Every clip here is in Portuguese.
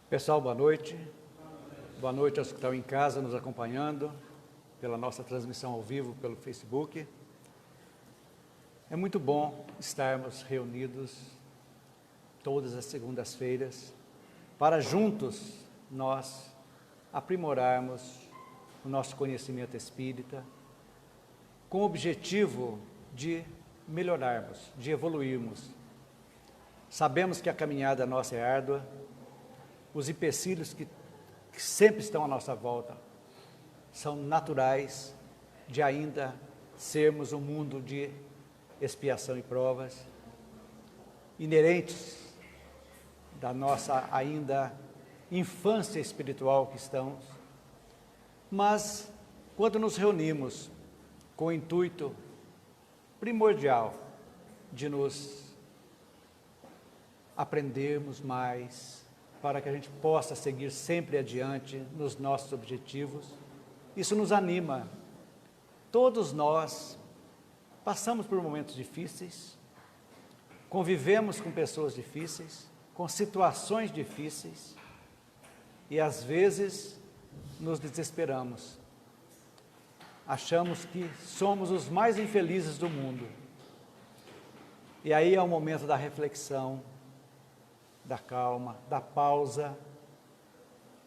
Pessoal, boa noite. Boa noite aos que estão em casa nos acompanhando pela nossa transmissão ao vivo pelo Facebook. É muito bom estarmos reunidos todas as segundas-feiras para juntos nós aprimorarmos o nosso conhecimento espírita com o objetivo de melhorarmos, de evoluirmos. Sabemos que a caminhada nossa é árdua, os empecilhos que sempre estão à nossa volta são naturais de ainda sermos um mundo de expiação e provas, inerentes da nossa ainda infância espiritual que estamos, mas quando nos reunimos com o intuito primordial de nos aprendermos mais, para que a gente possa seguir sempre adiante nos nossos objetivos, isso nos anima. Todos nós passamos por momentos difíceis, convivemos com pessoas difíceis, com situações difíceis, e às vezes nos desesperamos. Achamos que somos os mais infelizes do mundo. E aí é o momento da reflexão, da calma, da pausa,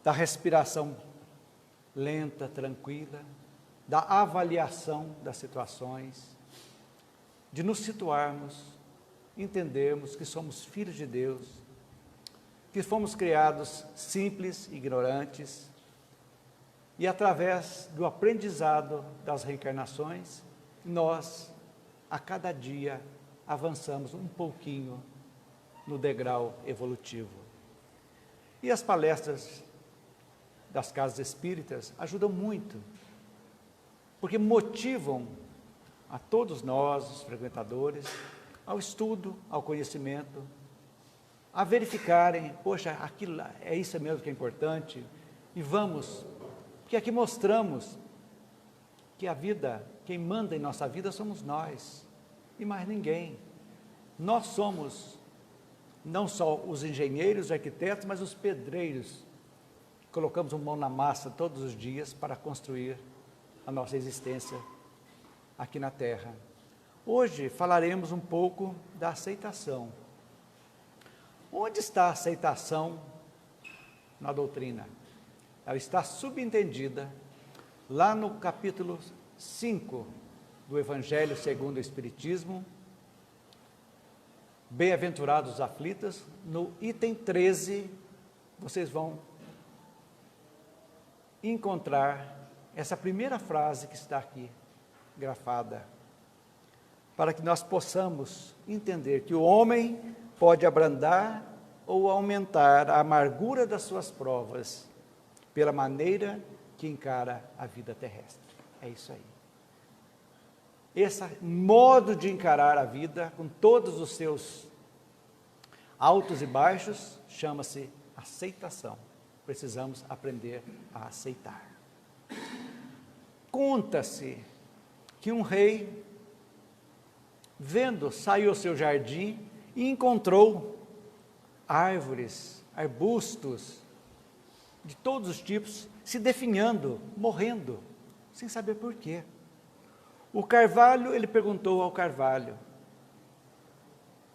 da respiração lenta, tranquila, da avaliação das situações, de nos situarmos, entendermos que somos filhos de Deus, que fomos criados simples, ignorantes, e através do aprendizado das reencarnações, nós, a cada dia, avançamos um pouquinho no degrau evolutivo. E as palestras das casas espíritas ajudam muito, porque motivam a todos nós, os frequentadores, ao estudo, ao conhecimento, a verificarem, poxa, aquilo é isso mesmo que é importante, e vamos, porque aqui mostramos que a vida, quem manda em nossa vida somos nós, e mais ninguém. Nós somos não só os engenheiros, arquitetos, mas os pedreiros. Colocamos a mão na massa todos os dias para construir a nossa existência aqui na Terra. Hoje falaremos um pouco da aceitação. Onde está a aceitação na doutrina? Ela está subentendida lá no capítulo 5 do Evangelho segundo o Espiritismo, Bem-aventurados os aflitos, no item 13, vocês vão encontrar essa primeira frase que está aqui, grafada, para que nós possamos entender que o homem pode abrandar ou aumentar a amargura das suas provas, pela maneira que encara a vida terrestre. É isso aí. Esse modo de encarar a vida, com todos os seus altos e baixos, chama-se aceitação. Precisamos aprender a aceitar. Conta-se que um rei, saiu ao seu jardim e encontrou árvores, arbustos, de todos os tipos, se definhando, morrendo, sem saber por quê. O carvalho, ele perguntou ao carvalho,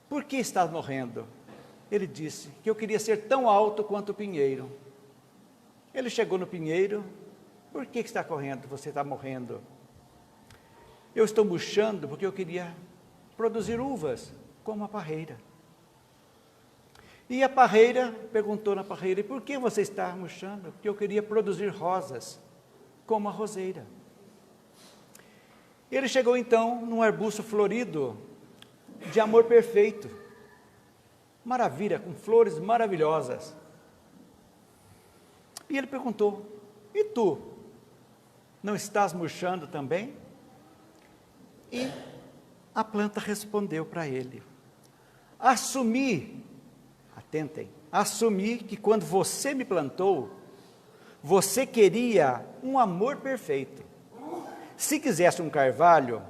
por que estás morrendo? Ele disse que eu queria ser tão alto quanto o pinheiro. Ele chegou no pinheiro, por que está correndo? Você está morrendo. Eu estou murchando porque eu queria produzir uvas, como a parreira. E a parreira perguntou na parreira, e por que você está murchando? Porque eu queria produzir rosas, como a roseira. Ele chegou então num arbusto florido, de amor perfeito, maravilha, com flores maravilhosas. E ele perguntou, e tu, não estás murchando também? E a planta respondeu para ele, atentem, assumi que quando você me plantou, você queria um amor perfeito. Se quisesse um carvalho,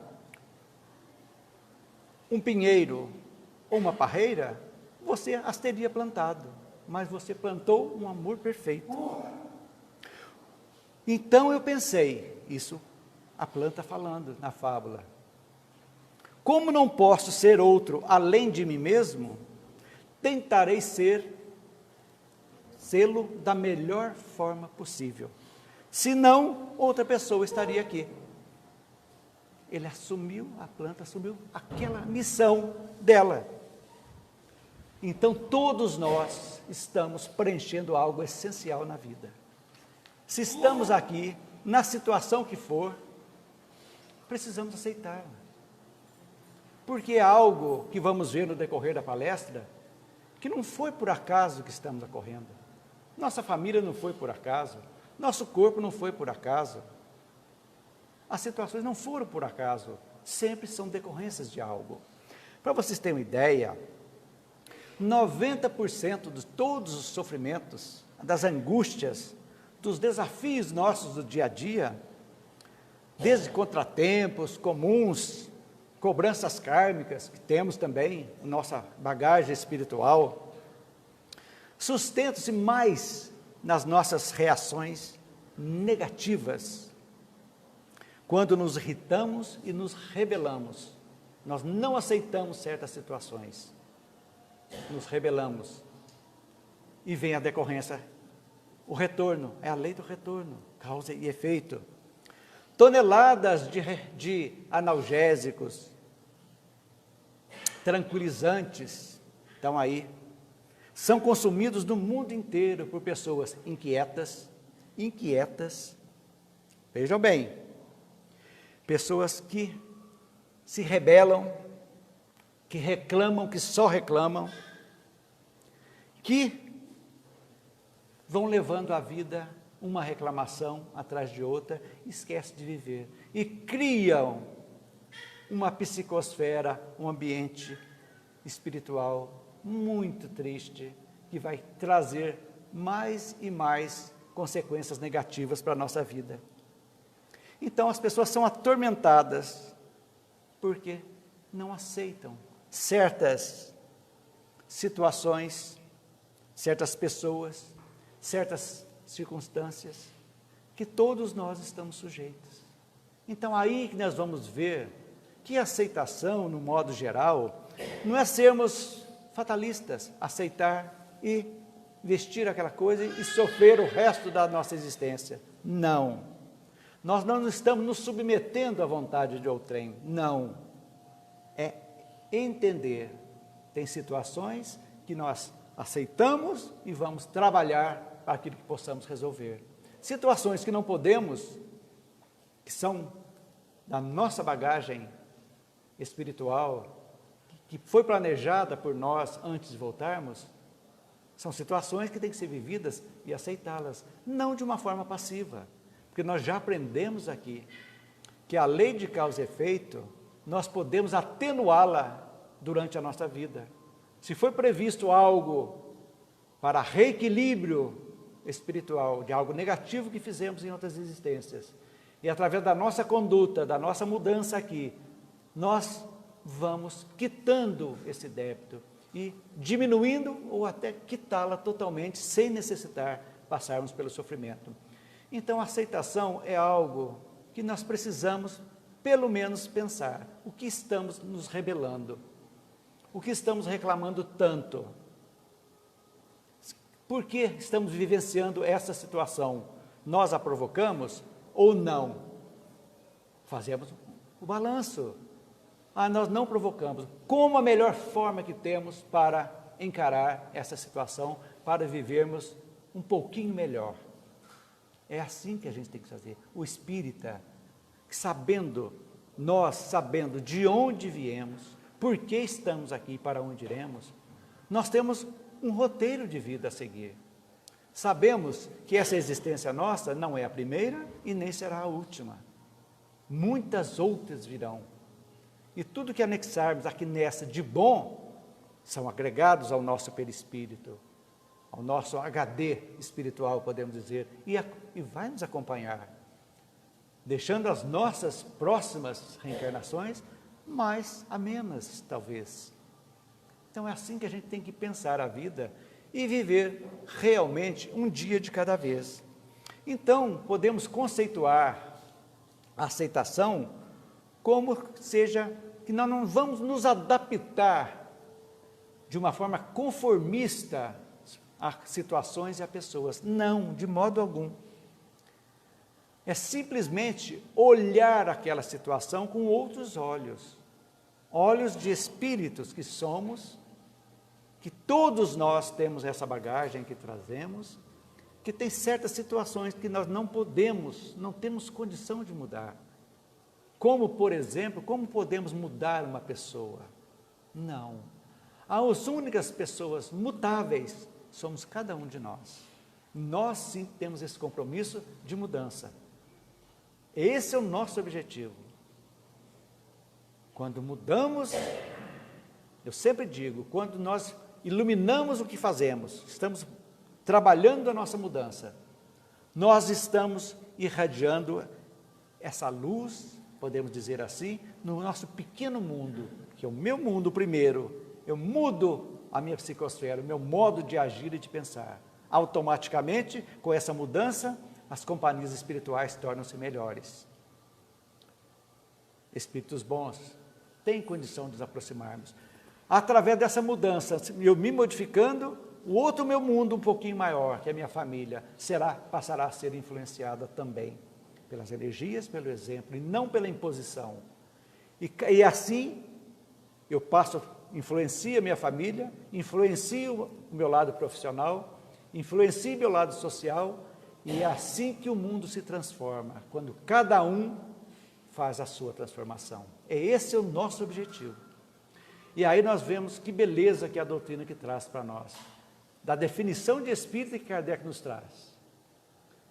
um pinheiro ou uma parreira, você as teria plantado. mas você plantou um amor perfeito. Então eu pensei, isso a planta falando na fábula, como não posso ser outro além de mim mesmo, tentarei sê-lo da melhor forma possível. Senão, outra pessoa estaria aqui. Ele assumiu, a planta assumiu aquela missão dela. Então, todos nós estamos preenchendo algo essencial na vida. Se estamos aqui, na situação que for, precisamos aceitar. Porque é algo que vamos ver no decorrer da palestra, que não foi por acaso que estamos ocorrendo. Nossa família não foi por acaso. Nosso corpo não foi por acaso. As situações não foram por acaso. Sempre são decorrências de algo. Para vocês terem uma ideia, 90% de todos os sofrimentos, das angústias, dos desafios nossos do dia a dia, desde contratempos comuns, cobranças kármicas, que temos também, nossa bagagem espiritual, sustenta-se mais nas nossas reações negativas. Quando nos irritamos e nos rebelamos, nós não aceitamos certas situações, nos rebelamos, e vem a decorrência, o retorno, é a lei do retorno, causa e efeito. Toneladas de analgésicos, tranquilizantes, estão aí, são consumidos no mundo inteiro por pessoas inquietas, vejam bem, pessoas que se rebelam, que reclamam, que só reclamam, que vão levando a vida uma reclamação atrás de outra, esquece de viver, e criam uma psicosfera, um ambiente espiritual muito triste, que vai trazer mais e mais consequências negativas para a nossa vida. Então as pessoas são atormentadas, porque não aceitam certas situações, certas pessoas, certas circunstâncias, que todos nós estamos sujeitos. Então aí que nós vamos ver que a aceitação, no modo geral, não é sermos fatalistas, aceitar e vestir aquela coisa e sofrer o resto da nossa existência. Não. Nós não estamos nos submetendo à vontade de outrem. Não. É entender. Tem situações que nós aceitamos e vamos trabalhar para aquilo que possamos resolver. Situações que não podemos, que são da nossa bagagem espiritual, que foi planejada por nós antes de voltarmos, são situações que têm que ser vividas e aceitá-las, não de uma forma passiva, porque nós já aprendemos aqui que a lei de causa e efeito, nós podemos atenuá-la durante a nossa vida. Se foi previsto algo para reequilíbrio espiritual, de algo negativo que fizemos em outras existências, e através da nossa conduta, da nossa mudança aqui, nós vamos quitando esse débito e diminuindo ou até quitá-la totalmente, sem necessitar passarmos pelo sofrimento. Então a aceitação é algo que nós precisamos pelo menos pensar, o que estamos nos rebelando, o que estamos reclamando tanto. Por que estamos vivenciando essa situação? Nós a provocamos ou não? Fazemos o balanço. Nós não provocamos. Como a melhor forma que temos para encarar essa situação, para vivermos um pouquinho melhor? É assim que a gente tem que fazer. O espírita, nós sabendo de onde viemos, por que estamos aqui, para onde iremos, nós temos um roteiro de vida a seguir. Sabemos que essa existência nossa não é a primeira e nem será a última. Muitas outras virão. E tudo que anexarmos aqui nessa de bom, são agregados ao nosso perispírito, ao nosso HD espiritual, podemos dizer, e vai nos acompanhar, deixando as nossas próximas reencarnações mais amenas, talvez. Então é assim que a gente tem que pensar a vida e viver realmente um dia de cada vez. Então, podemos conceituar a aceitação como seja que nós não vamos nos adaptar de uma forma conformista a situações e a pessoas. Não, de modo algum. É simplesmente olhar aquela situação com outros olhos. Olhos de espíritos que somos, que todos nós temos essa bagagem que trazemos, que tem certas situações que nós não temos condição de mudar. Como, por exemplo, como podemos mudar uma pessoa? Não. As únicas pessoas mutáveis somos cada um de nós. Nós sim temos esse compromisso de mudança. Esse é o nosso objetivo. Quando mudamos, eu sempre digo, quando nós iluminamos o que fazemos, estamos trabalhando a nossa mudança, nós estamos irradiando essa luz, podemos dizer assim, no nosso pequeno mundo, que é o meu mundo primeiro. Eu mudo a minha psicosfera, o meu modo de agir e de pensar. Automaticamente, com essa mudança, as companhias espirituais tornam-se melhores. Espíritos bons têm condição de nos aproximarmos. Através dessa mudança, eu me modificando, o outro meu mundo um pouquinho maior, que é a minha família, passará a ser influenciada também pelas energias, pelo exemplo, e não pela imposição. E assim, eu influencio a minha família, influencio o meu lado profissional, influencio o meu lado social, e é assim que o mundo se transforma, quando cada um faz a sua transformação. Esse é o nosso objetivo. E aí nós vemos que beleza que é a doutrina que traz para nós, da definição de espírita que Kardec nos traz,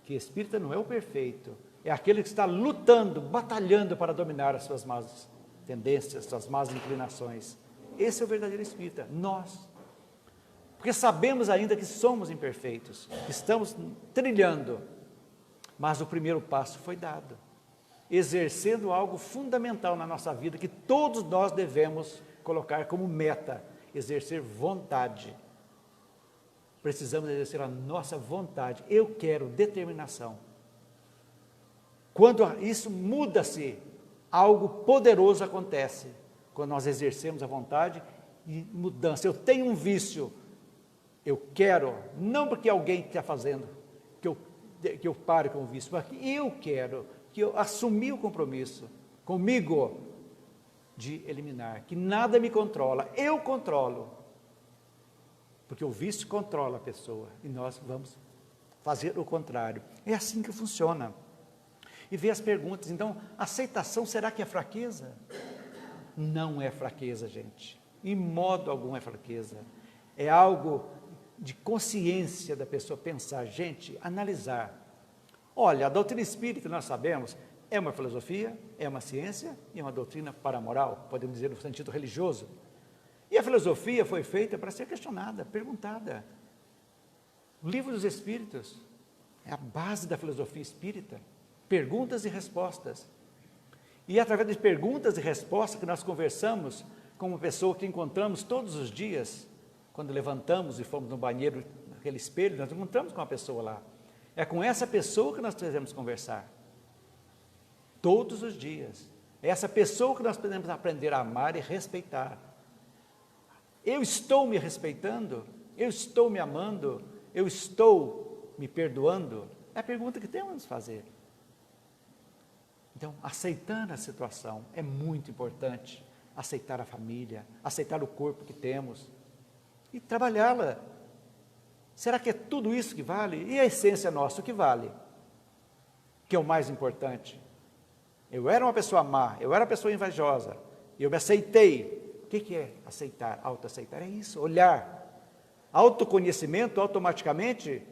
que espírita não é o perfeito, é aquele que está lutando, batalhando para dominar as suas más tendências, suas más inclinações. Esse é o verdadeiro espírita, nós. Porque sabemos ainda que somos imperfeitos, que estamos trilhando, mas o primeiro passo foi dado, exercendo algo fundamental na nossa vida, que todos nós devemos colocar como meta, exercer vontade. Precisamos exercer a nossa vontade, eu quero, determinação. Quando isso muda-se, algo poderoso acontece, quando nós exercemos a vontade e mudança. Eu tenho um vício, eu quero, não porque alguém está fazendo, que eu pare com o vício, mas que eu quero, que eu assumi o compromisso comigo de eliminar, que nada me controla, eu controlo, porque o vício controla a pessoa, e nós vamos fazer o contrário. É assim que funciona. E ver as perguntas, então, aceitação será que é fraqueza? Não é fraqueza, gente, em modo algum é fraqueza, é algo de consciência da pessoa pensar, gente, analisar. Olha, a doutrina espírita, nós sabemos, é uma filosofia, é uma ciência e é uma doutrina paramoral, podemos dizer no sentido religioso. E a filosofia foi feita para ser questionada, perguntada. O livro dos Espíritos é a base da filosofia espírita, perguntas e respostas. E é através de perguntas e respostas que nós conversamos com uma pessoa que encontramos todos os dias, quando levantamos e fomos no banheiro, naquele espelho, nós encontramos com uma pessoa lá. É com essa pessoa que nós devemos conversar. Todos os dias. É essa pessoa que nós podemos aprender a amar e respeitar. Eu estou me respeitando? Eu estou me amando? Eu estou me perdoando? É a pergunta que temos que fazer. Então, aceitando a situação é muito importante. Aceitar a família, aceitar o corpo que temos e trabalhá-la. Será que é tudo isso que vale? E a essência nossa, o que vale? Que é o mais importante. Eu era uma pessoa má, eu era uma pessoa invejosa, eu me aceitei. O que é aceitar? Autoaceitar é isso, olhar. Autoconhecimento, automaticamente,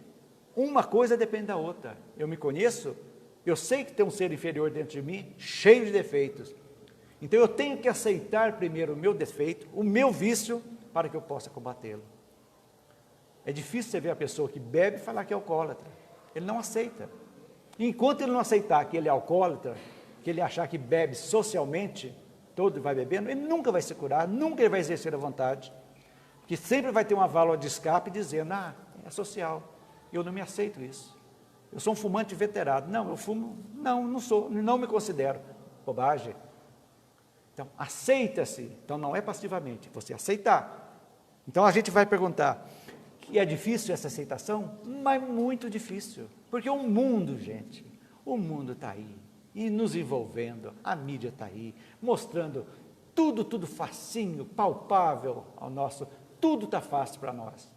uma coisa depende da outra. Eu me conheço, eu sei que tem um ser inferior dentro de mim, cheio de defeitos. Então eu tenho que aceitar primeiro o meu defeito, o meu vício, para que eu possa combatê-lo. É difícil você ver a pessoa que bebe e falar que é alcoólatra. Ele não aceita. Enquanto ele não aceitar que ele é alcoólatra, que ele achar que bebe socialmente, todo vai bebendo, ele nunca vai se curar, nunca ele vai exercer a vontade. que sempre vai ter uma válvula de escape dizendo, é social, eu não me aceito isso. Eu sou um fumante veterano. Não, eu fumo, não sou, não me considero. Bobagem. Então, aceita-se. Então, não é passivamente, você aceitar. Então, a gente vai perguntar, e é difícil essa aceitação? Mas muito difícil. Porque o mundo, gente, o mundo está aí, e nos envolvendo, a mídia está aí, mostrando tudo facinho, palpável ao nosso, tudo está fácil para nós.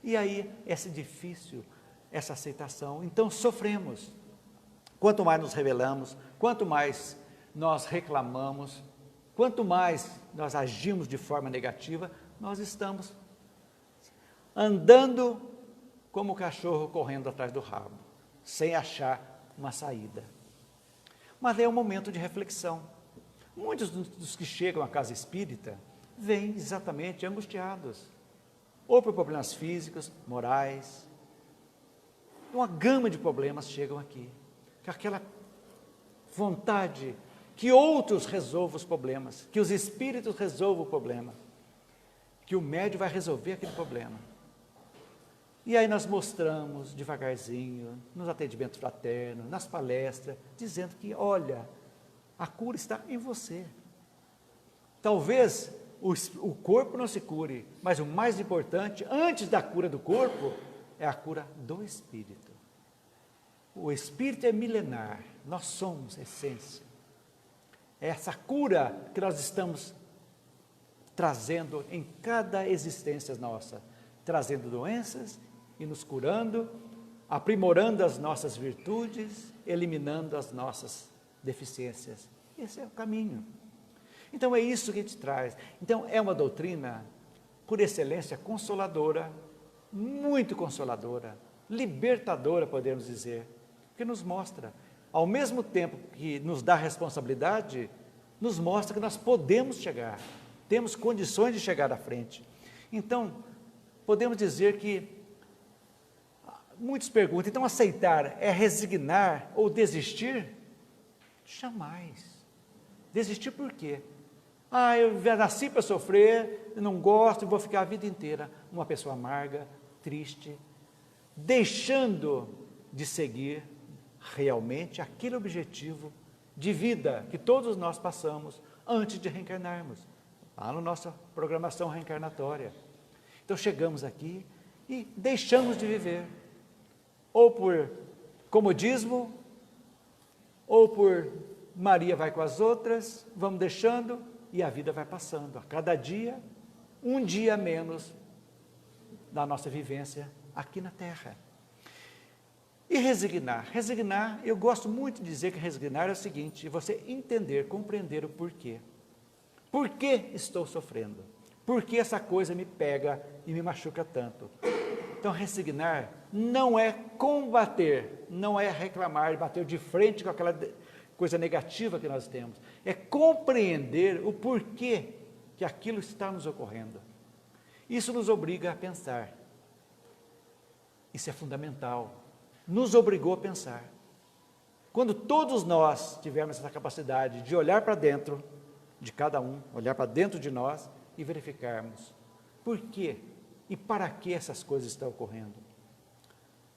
E aí, difícil essa aceitação, então sofremos. Quanto mais nos rebelamos, quanto mais nós reclamamos, quanto mais nós agimos de forma negativa, nós estamos andando como o cachorro correndo atrás do rabo, sem achar uma saída. Mas é um momento de reflexão. Muitos dos que chegam à casa espírita vêm exatamente angustiados, ou por problemas físicos, morais. Uma gama de problemas chegam aqui, com aquela vontade que outros resolvam os problemas, que os espíritos resolvam o problema, que o médium vai resolver aquele problema. E aí nós mostramos devagarzinho, nos atendimentos fraternos, nas palestras, dizendo que, olha, a cura está em você. Talvez o corpo não se cure, mas o mais importante, antes da cura do corpo, é a cura do espírito. O espírito é milenar, nós somos essência. É essa cura que nós estamos trazendo em cada existência nossa, trazendo doenças e nos curando, aprimorando as nossas virtudes, eliminando as nossas deficiências. Esse é o caminho. Então é isso que a gente traz. Então é uma doutrina, por excelência, consoladora, muito consoladora, libertadora, podemos dizer, que nos mostra, ao mesmo tempo que nos dá responsabilidade, nos mostra que nós podemos chegar, temos condições de chegar à frente. Então, podemos dizer que, muitos perguntam, então aceitar é resignar ou desistir? Jamais. Desistir por quê? Eu já nasci para sofrer, eu não gosto, vou ficar a vida inteira uma pessoa amarga, triste, deixando de seguir realmente aquele objetivo de vida que todos nós passamos antes de reencarnarmos, lá na nossa programação reencarnatória. Então chegamos aqui e deixamos de viver, ou por comodismo, ou por Maria vai com as outras, vamos deixando e a vida vai passando. A cada dia, um dia menos da nossa vivência aqui na Terra. E resignar? Resignar, eu gosto muito de dizer que resignar é o seguinte, você entender, compreender o porquê. Por que estou sofrendo? Por que essa coisa me pega e me machuca tanto? Então, resignar não é combater, não é reclamar, bater de frente com aquela coisa negativa que nós temos. É compreender o porquê que aquilo está nos ocorrendo. Isso nos obriga a pensar. Isso é fundamental. Nos obrigou a pensar. Quando todos nós tivermos essa capacidade de olhar para dentro de cada um, olhar para dentro de nós e verificarmos por quê e para que essas coisas estão ocorrendo.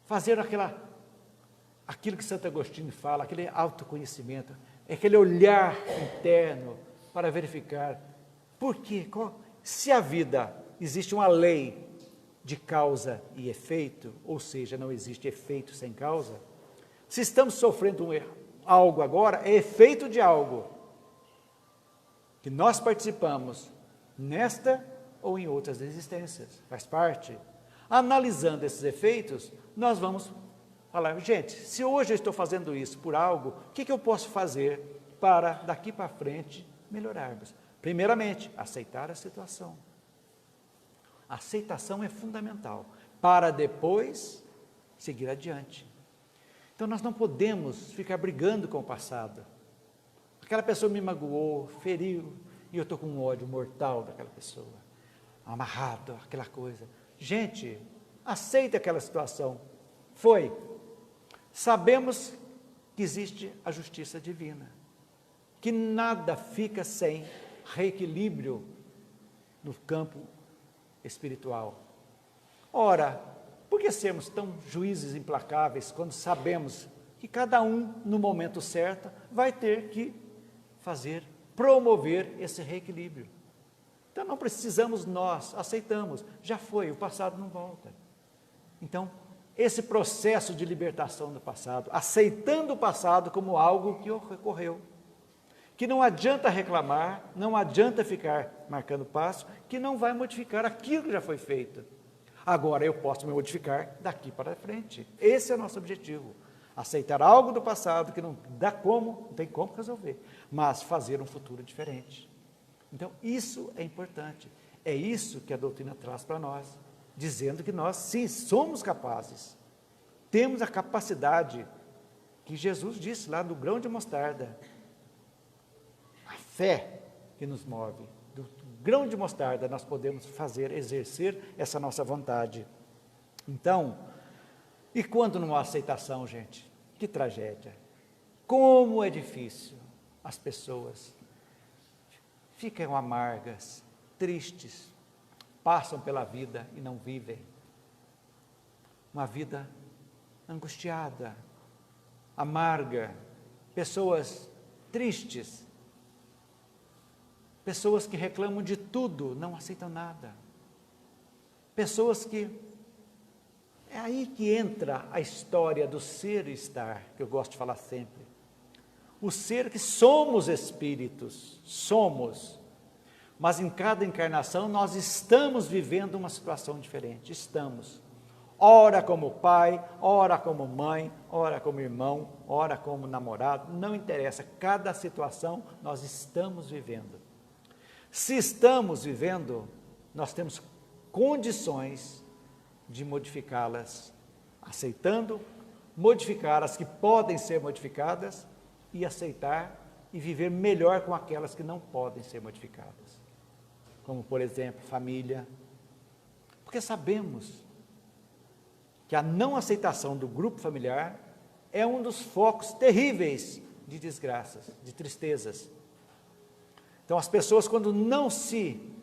Fazer aquilo que Santo Agostinho fala, aquele autoconhecimento, aquele olhar interno para verificar por quê, se a vida existe uma lei de causa e efeito, ou seja, não existe efeito sem causa, se estamos sofrendo algo agora, é efeito de algo que nós participamos nesta ou em outras existências, faz parte. Analisando esses efeitos, nós vamos falar, gente, se hoje eu estou fazendo isso por algo, o que eu posso fazer para daqui para frente melhorarmos? Primeiramente, aceitar a situação. A aceitação é fundamental, para depois seguir adiante. Então nós não podemos ficar brigando com o passado. Aquela pessoa me magoou, feriu, e eu estou com um ódio mortal daquela pessoa, amarrado, aquela coisa. Gente, aceita aquela situação. Foi. Sabemos que existe a justiça divina, que nada fica sem reequilíbrio no campo espiritual. Ora, por que sermos tão juízes implacáveis quando sabemos que cada um, no momento certo, vai ter que promover esse reequilíbrio? Então não precisamos nós, aceitamos, já foi, o passado não volta. Então, esse processo de libertação do passado, aceitando o passado como algo que ocorreu, que não adianta reclamar, não adianta ficar marcando passo, que não vai modificar aquilo que já foi feito. Agora eu posso me modificar daqui para frente. Esse é o nosso objetivo. Aceitar algo do passado que não tem como resolver, mas fazer um futuro diferente. Então, isso é importante. É isso que a doutrina traz para nós, dizendo que nós, sim, somos capazes. Temos a capacidade que Jesus disse lá do grão de mostarda. A fé que nos move. Do grão de mostarda nós podemos exercer essa nossa vontade. Então, e quando não há aceitação, gente? Que tragédia. Como é difícil. As pessoas ficam amargas, tristes, passam pela vida e não vivem. Uma vida angustiada, amarga, pessoas tristes, pessoas que reclamam de tudo, não aceitam nada. Pessoas que... É aí que entra a história do ser e estar, que eu gosto de falar sempre. O ser que somos espíritos, somos, mas em cada encarnação nós estamos vivendo uma situação diferente, estamos. Ora como pai, ora como mãe, ora como irmão, ora como namorado, não interessa, cada situação nós estamos vivendo. Se estamos vivendo, nós temos condições de modificá-las, aceitando, modificar as que podem ser modificadas e aceitar e viver melhor com aquelas que não podem ser modificadas. Como, por exemplo, família. Porque sabemos que a não aceitação do grupo familiar é um dos focos terríveis de desgraças, de tristezas. Então, as pessoas, quando não se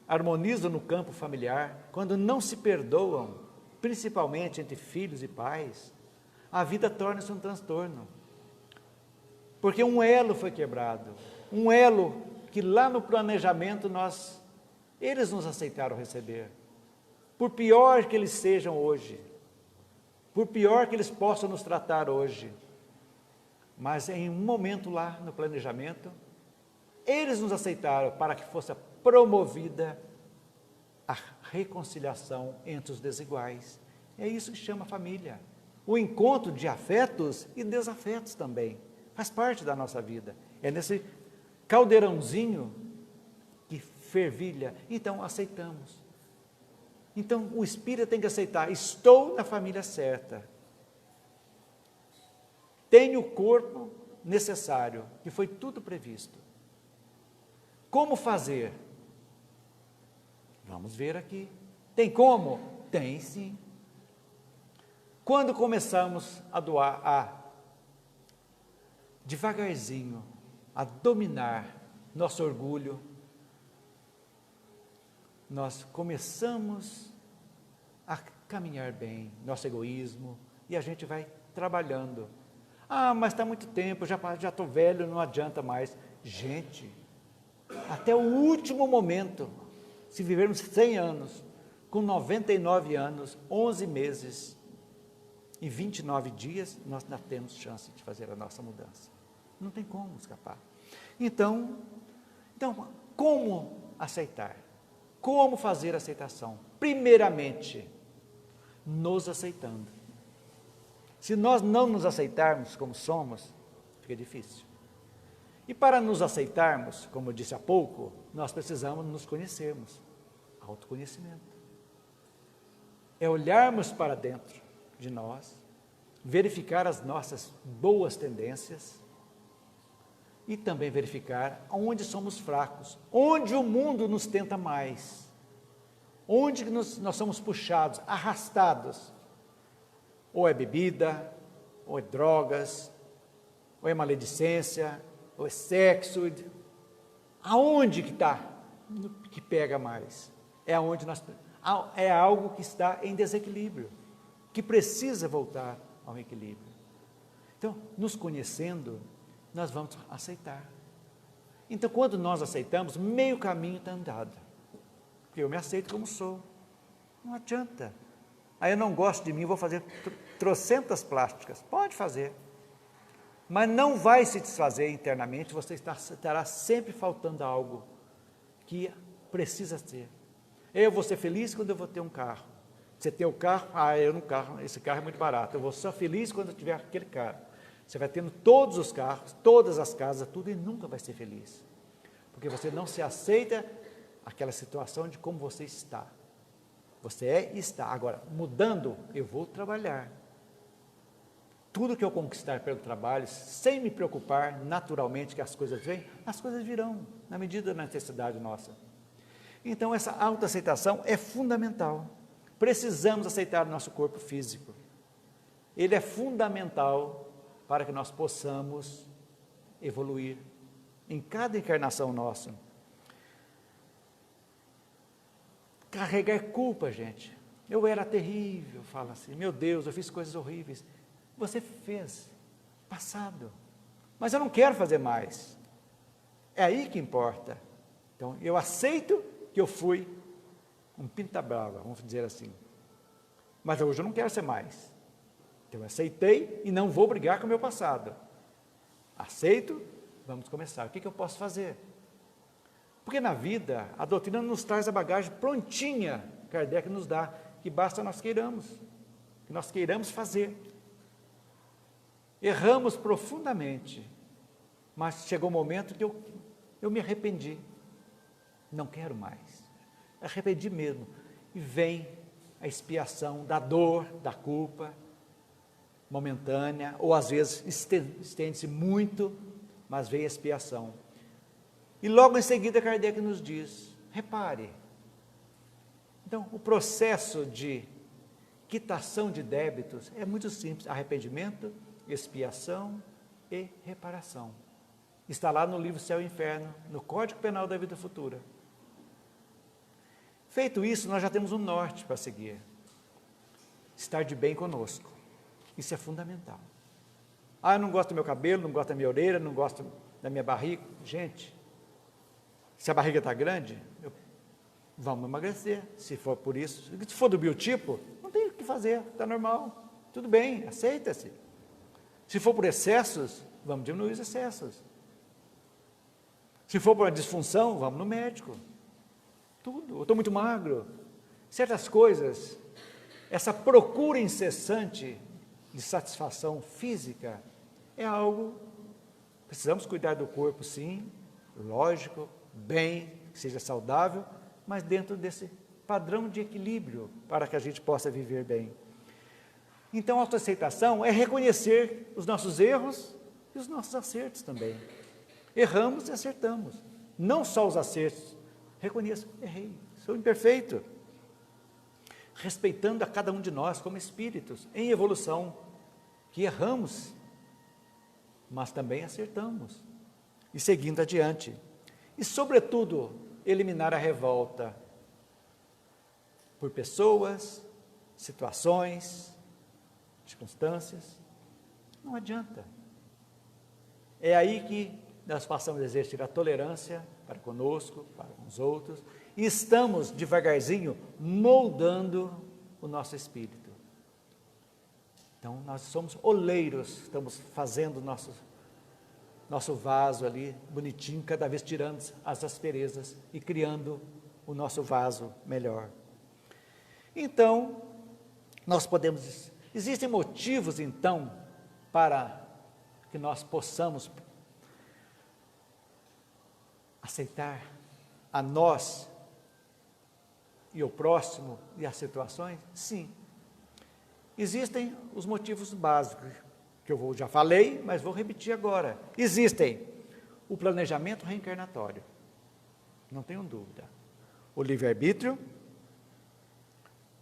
harmonizam no campo familiar, quando não se perdoam, principalmente entre filhos e pais, a vida torna-se um transtorno. Porque um elo foi quebrado, um elo que lá no planejamento eles nos aceitaram receber. Por pior que eles sejam hoje, por pior que eles possam nos tratar hoje, mas em um momento lá no planejamento, eles nos aceitaram para que fosse promovida a reconciliação entre os desiguais. É isso que chama família. O encontro de afetos e desafetos também. Faz parte da nossa vida. É nesse caldeirãozinho que fervilha. Então, aceitamos. Então, o espírito tem que aceitar. Estou na família certa. Tenho o corpo necessário, que foi tudo previsto. Como fazer? Vamos ver aqui. Tem como? Tem sim. Quando começamos a doar, devagarzinho, a dominar nosso orgulho, nós começamos a caminhar bem, nosso egoísmo, e a gente vai trabalhando. Mas está muito tempo, já estou velho, não adianta mais. Gente, até o último momento, se vivermos 100 anos, com 99 anos, 11 meses e 29 dias, nós ainda temos chance de fazer a nossa mudança. Não tem como escapar. Então, como aceitar? Como fazer a aceitação? Primeiramente, nos aceitando. Se nós não nos aceitarmos como somos, fica difícil. E para nos aceitarmos, como eu disse há pouco, nós precisamos nos conhecermos. Autoconhecimento. É olharmos para dentro de nós, verificar as nossas boas tendências e também verificar onde somos fracos, onde o mundo nos tenta mais, onde nós somos puxados, arrastados. Ou é bebida, ou é drogas, ou é maledicência, ou é sexo. Aonde que está? Que pega mais? É é algo que está em desequilíbrio, que precisa voltar ao equilíbrio. Então, nos conhecendo, nós vamos aceitar. Então, quando nós aceitamos, meio caminho está andado. Porque eu me aceito como sou. Não adianta. Aí eu não gosto de mim, vou fazer trocentas plásticas. Pode fazer. Mas não vai se desfazer internamente, você estará sempre faltando algo que precisa ser. Eu vou ser feliz quando eu vou ter um carro. Você tem o carro, eu não carro, esse carro é muito barato. Eu vou só feliz quando eu tiver aquele carro. Você vai tendo todos os carros, todas as casas, tudo, e nunca vai ser feliz. Porque você não se aceita aquela situação de como você está. Você é e está. Agora, mudando, eu vou trabalhar. Tudo que eu conquistar pelo trabalho, sem me preocupar naturalmente que as coisas vêm, as coisas virão, na medida da necessidade nossa. Então, essa autoaceitação é fundamental. Precisamos aceitar o nosso corpo físico. Ele é fundamental para que nós possamos evoluir em cada encarnação nossa. Carregar culpa, gente. Eu era terrível, fala assim, meu Deus, eu fiz coisas horríveis. Você fez, passado. Mas eu não quero fazer mais. É aí que importa. Então, eu aceito que eu fui um pinta-brava, vamos dizer assim. Mas hoje eu não quero ser mais. Então, eu aceitei e não vou brigar com o meu passado. Aceito, vamos começar. O que eu posso fazer? Porque na vida, a doutrina nos traz a bagagem prontinha, Kardec nos dá, que basta nós queiramos, que nós queiramos fazer. Erramos profundamente, mas chegou o momento que eu me arrependi. Não quero mais. Arrependi mesmo. E vem a expiação da dor, da culpa, momentânea, ou às vezes estende-se muito, mas vem a expiação. E logo em seguida Kardec nos diz, repare, então o processo de quitação de débitos é muito simples, arrependimento, expiação e reparação. Está lá no livro Céu e Inferno, no Código Penal da Vida Futura. Feito isso, nós já temos um norte para seguir. Estar de bem conosco. Isso é fundamental. Eu não gosto do meu cabelo, não gosto da minha orelha, não gosto da minha barriga. Gente, se a barriga está grande, vamos emagrecer, se for por isso. Se for do biotipo, não tem o que fazer, está normal. Tudo bem, aceita-se. Se for por excessos, vamos diminuir os excessos. Se for por uma disfunção, vamos no médico. Tudo, eu estou muito magro. Certas coisas, essa procura incessante de satisfação física é algo, precisamos cuidar do corpo sim, lógico, bem, que seja saudável, mas dentro desse padrão de equilíbrio para que a gente possa viver bem. Então, a autoaceitação é reconhecer os nossos erros e os nossos acertos também. Erramos e acertamos. Não só os acertos. Reconheço, errei, sou imperfeito. Respeitando a cada um de nós como espíritos em evolução, que erramos, mas também acertamos. E seguindo adiante. E, sobretudo, eliminar a revolta por pessoas, situações, circunstâncias. Não adianta. É aí que nós passamos a exercer a tolerância para conosco, para com os outros, e estamos devagarzinho moldando o nosso espírito. Então, nós somos oleiros, estamos fazendo nosso vaso ali, bonitinho, cada vez tirando as asperezas e criando o nosso vaso melhor. Então, existem motivos então, para que nós possamos aceitar a nós e o próximo e as situações? Sim. Existem os motivos básicos, que eu já falei, mas vou repetir agora. Existem o planejamento reencarnatório, não tenho dúvida. O livre-arbítrio,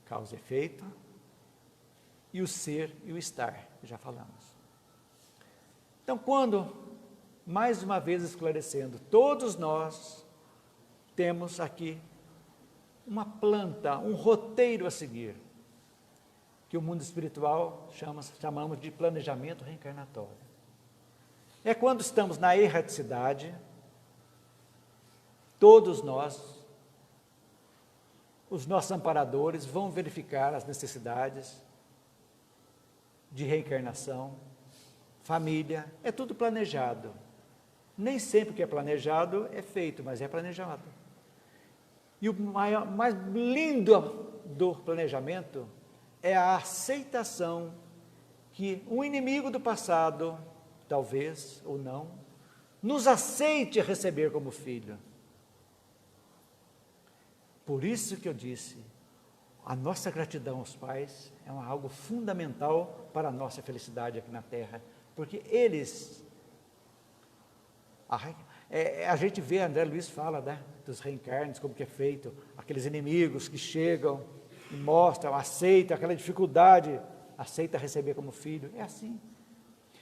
causa e efeito, e o ser e o estar, que já falamos. Então, mais uma vez esclarecendo, todos nós temos aqui uma planta, um roteiro a seguir, que o mundo espiritual chamamos de planejamento reencarnatório. É quando estamos na erraticidade, todos nós, os nossos amparadores, vão verificar as necessidades de reencarnação, família, é tudo planejado. Nem sempre o que é planejado é feito, mas é planejado. E o mais lindo do planejamento é a aceitação que um inimigo do passado, talvez ou não, nos aceite receber como filho. Por isso que eu disse, a nossa gratidão aos pais é algo fundamental para a nossa felicidade aqui na Terra, porque eles, a gente vê, André Luiz fala, né, dos reencarnes, como que é feito, aqueles inimigos que chegam e mostram, aceitam aquela dificuldade, aceita receber como filho, é assim.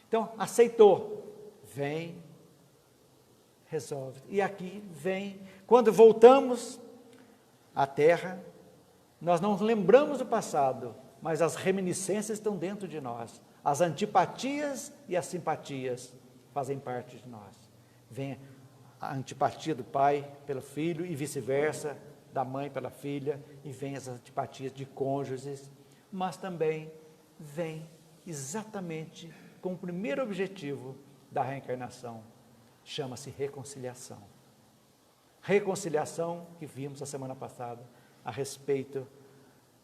Então, aceitou, vem, resolve. E aqui vem, quando voltamos à Terra, nós não lembramos do passado, mas as reminiscências estão dentro de nós. As antipatias e as simpatias fazem parte de nós. Vem a antipatia do pai pelo filho e vice-versa, da mãe pela filha, e vem as antipatias de cônjuges, mas também vem exatamente com o primeiro objetivo da reencarnação, chama-se reconciliação. Reconciliação que vimos a semana passada, a respeito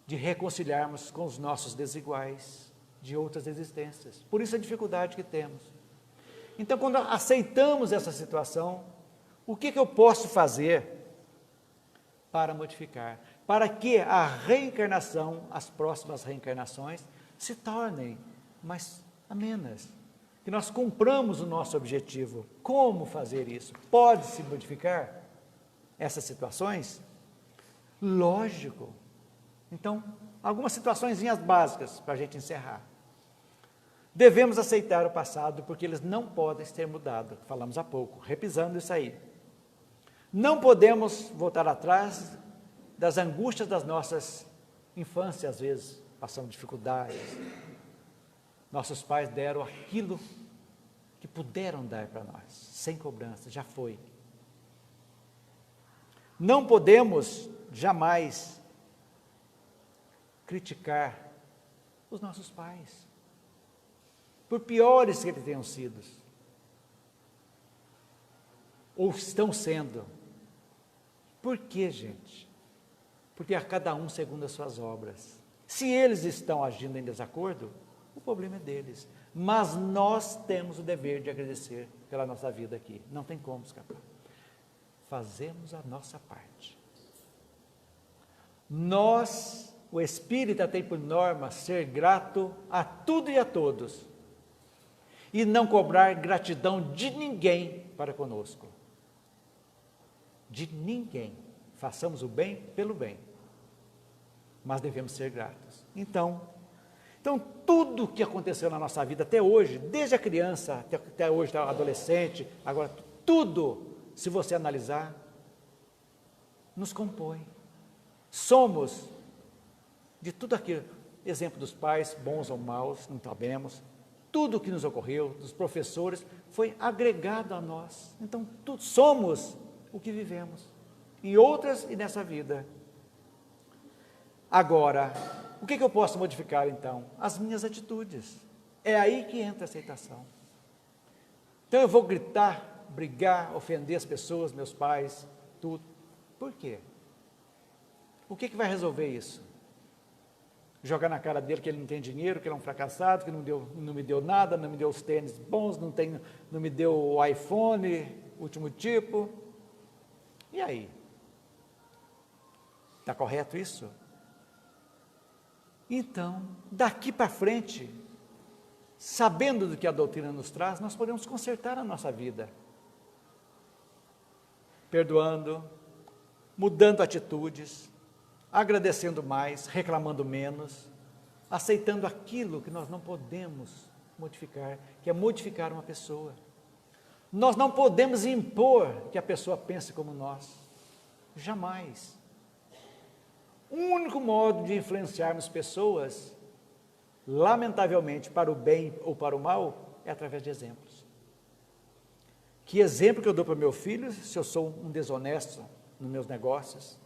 de reconciliarmos com os nossos desiguais de outras existências. Por isso a dificuldade que temos. Então, quando aceitamos essa situação, o que eu posso fazer para modificar? Para que a reencarnação, as próximas reencarnações, se tornem mais amenas. Que nós cumpramos o nosso objetivo. Como fazer isso? Pode-se modificar essas situações? Lógico. Então, algumas situaçõezinhas básicas para a gente encerrar. Devemos aceitar o passado porque eles não podem ser mudados. Falamos há pouco, repisando isso aí. Não podemos voltar atrás das angústias das nossas infâncias, às vezes passamos dificuldades. Nossos pais deram aquilo que puderam dar para nós, sem cobrança, já foi. Não podemos jamais criticar os nossos pais, por piores que eles tenham sido, ou estão sendo. Por quê, gente? Porque a cada um segundo as suas obras. Se eles estão agindo em desacordo, o problema é deles. Mas nós temos o dever de agradecer pela nossa vida aqui. Não tem como escapar. Fazemos a nossa parte. Nós, o Espírita tem por norma ser grato a tudo e a todos. E não cobrar gratidão de ninguém para conosco. De ninguém. Façamos o bem pelo bem. Mas devemos ser gratos. Então, tudo o que aconteceu na nossa vida até hoje, desde a criança até hoje, até o adolescente, agora tudo, se você analisar, nos compõe. Somos de tudo aquilo, exemplo dos pais, bons ou maus, não sabemos, tudo o que nos ocorreu, dos professores, foi agregado a nós. Então, somos o que vivemos, em outras e nessa vida. Agora, o que eu posso modificar então? As minhas atitudes. É aí que entra a aceitação. Então eu vou gritar, brigar, ofender as pessoas, meus pais, tudo. Por quê? O que vai resolver isso? Jogar na cara dele que ele não tem dinheiro, que ele é um fracassado, que não me deu nada, não me deu os tênis bons, não me deu o iPhone, último tipo. E aí? Está correto isso? Então, daqui para frente, sabendo do que a doutrina nos traz, nós podemos consertar a nossa vida. Perdoando, mudando atitudes, agradecendo mais, reclamando menos, aceitando aquilo que nós não podemos modificar, que é modificar uma pessoa. Nós não podemos impor que a pessoa pense como nós, jamais. O único modo de influenciarmos pessoas, lamentavelmente, para o bem ou para o mal, é através de exemplos. Que exemplo que eu dou para meu filho se eu sou um desonesto nos meus negócios?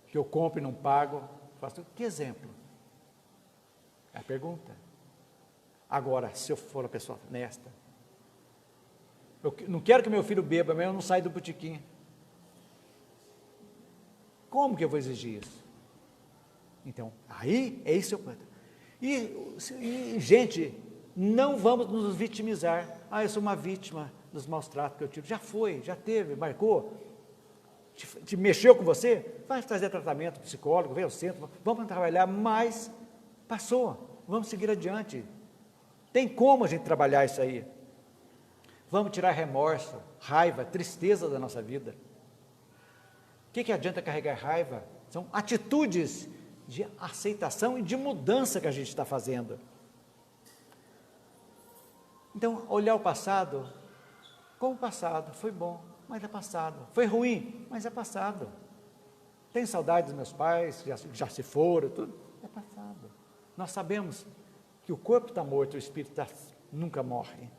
Que eu compro e não pago? Faço, que exemplo? É a pergunta. Agora, se eu for uma pessoa honesta, eu não quero que meu filho beba, mas eu não saio do botequim. Como que eu vou exigir isso? Então, aí é isso. E, gente, não vamos nos vitimizar. Ah, eu sou uma vítima dos maus tratos que eu tive. Já foi, já teve, marcou. Te mexeu com você? Vai fazer tratamento psicólogo, vem ao centro, vamos trabalhar, mas passou. Vamos seguir adiante. Tem como a gente trabalhar isso aí? Vamos tirar remorso, raiva, tristeza da nossa vida. O que adianta carregar raiva? São atitudes de aceitação e de mudança que a gente está fazendo. Então, olhar o passado, como o passado, foi bom, mas é passado. Foi ruim, mas é passado. Tenho saudade dos meus pais, já se foram, tudo, é passado. Nós sabemos que o corpo está morto, o espírito nunca morre.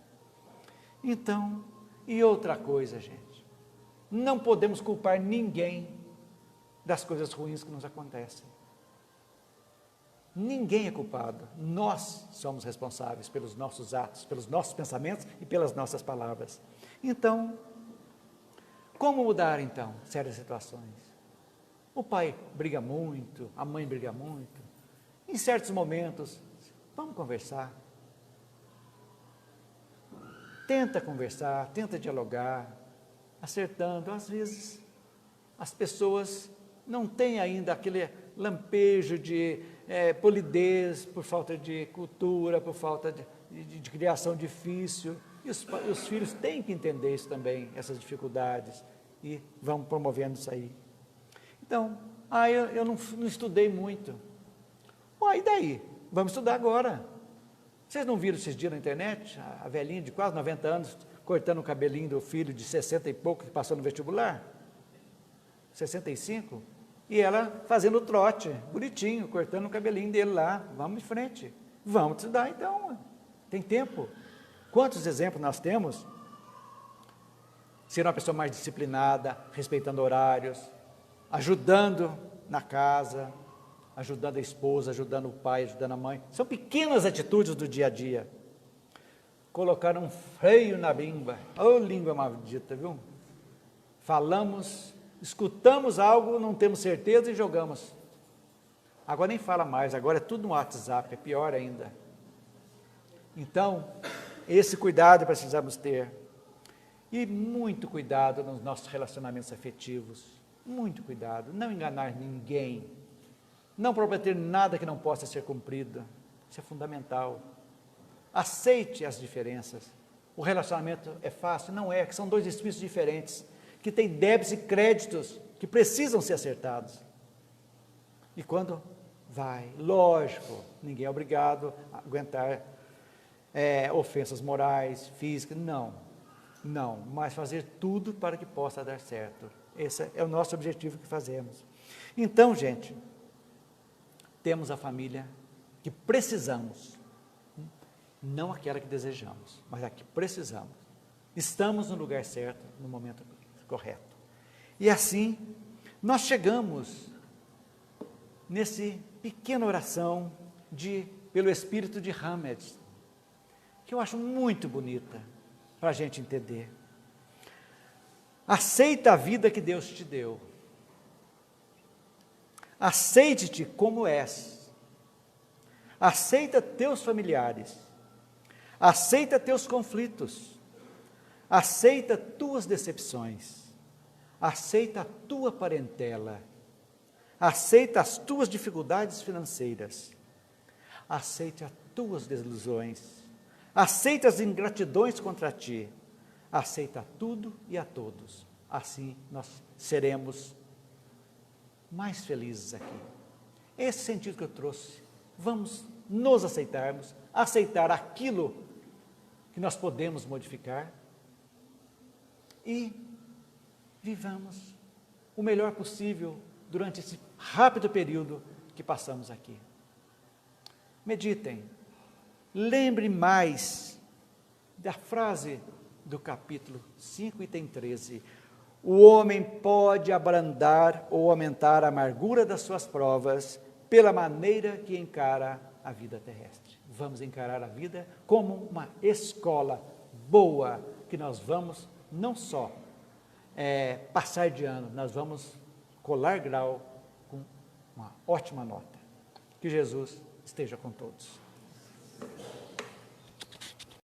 Então, e outra coisa, gente, não podemos culpar ninguém das coisas ruins que nos acontecem. Ninguém é culpado, nós somos responsáveis pelos nossos atos, pelos nossos pensamentos e pelas nossas palavras. Então, como mudar então certas situações? O pai briga muito, a mãe briga muito. Em certos momentos, vamos conversar. Tenta conversar, tenta dialogar, acertando. Às vezes, as pessoas não têm ainda aquele lampejo de polidez, por falta de cultura, por falta de criação difícil. E os filhos têm que entender isso também, essas dificuldades, e vão promovendo isso aí. Então, eu não estudei muito. E daí? Vamos estudar agora. Vocês não viram esses dias na internet, a velhinha de quase 90 anos, cortando o cabelinho do filho de 60 e pouco, que passou no vestibular? 65? E ela fazendo trote, bonitinho, cortando o cabelinho dele lá. Vamos em frente. Vamos estudar então. Tem tempo. Quantos exemplos nós temos? Ser uma pessoa mais disciplinada, respeitando horários, ajudando na casa, ajudando a esposa, ajudando o pai, ajudando a mãe. São pequenas atitudes do dia a dia. Colocar um freio na língua. Ô, língua maldita, viu? Falamos, escutamos algo, não temos certeza e jogamos. Agora nem fala mais, agora é tudo no WhatsApp, é pior ainda. Então, esse cuidado precisamos ter. E muito cuidado nos nossos relacionamentos afetivos. Muito cuidado, não enganar ninguém. Não prometer nada que não possa ser cumprido. Isso é fundamental. Aceite as diferenças. O relacionamento é fácil? Não é, que são dois espíritos diferentes, que têm débitos e créditos que precisam ser acertados. E quando vai, lógico, ninguém é obrigado a aguentar ofensas morais, físicas, não, mas fazer tudo para que possa dar certo. Esse é o nosso objetivo que fazemos. Então, gente, temos a família que precisamos, não aquela que desejamos, mas a que precisamos. Estamos no lugar certo, no momento correto. E assim, nós chegamos nesse pequena oração pelo espírito de Hamed, que eu acho muito bonita para a gente entender. Aceita a vida que Deus te deu. Aceite-te como és. Aceita teus familiares. Aceita teus conflitos. Aceita tuas decepções. Aceita a tua parentela. Aceita as tuas dificuldades financeiras. Aceita as tuas desilusões. Aceita as ingratidões contra ti. Aceita tudo e a todos. Assim nós seremos mais felizes aqui. Esse sentido que eu trouxe. Vamos nos aceitarmos, aceitar aquilo que nós podemos modificar e vivamos o melhor possível durante esse rápido período que passamos aqui. Meditem, lembre mais da frase do capítulo 5, item 13. O homem pode abrandar ou aumentar a amargura das suas provas pela maneira que encara a vida terrestre. Vamos encarar a vida como uma escola boa, que nós vamos não só passar de ano, nós vamos colar grau com uma ótima nota. Que Jesus esteja com todos.